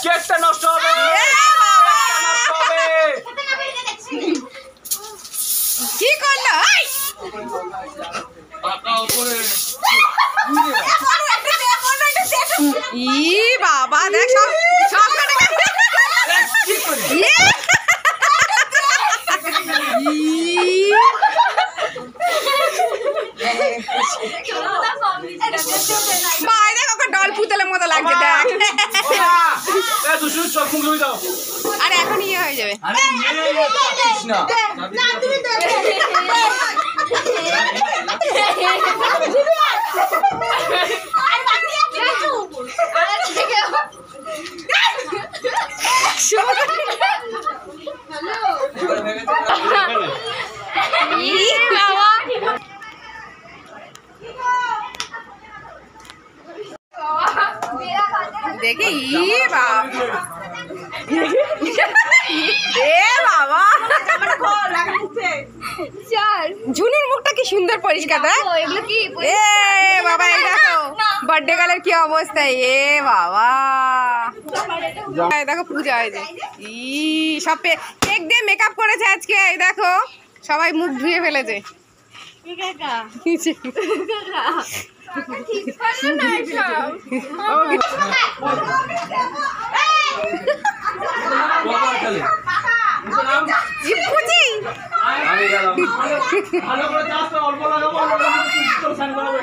কেকটা নষ্ট হবে। কি করলো? ই বাবা দেখ সব সব ডল পুতলের মতো লাগছে দেখ। আরে এখন ইয়ে হয়ে যাবে। দেখে ঝুনুর মুখটা কি সুন্দর পরিষ্কার। এ বাবা এই দেখো বার্থডে গালের কি অবস্থা। এ বাবা দেখো পূজা হয়েছে। সব কেক দিয়ে মেকআপ করেছে আজকে। এই দেখো সবাই মুখ ধুয়ে ফেলেছে।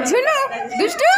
ঝুনু দুষ্টু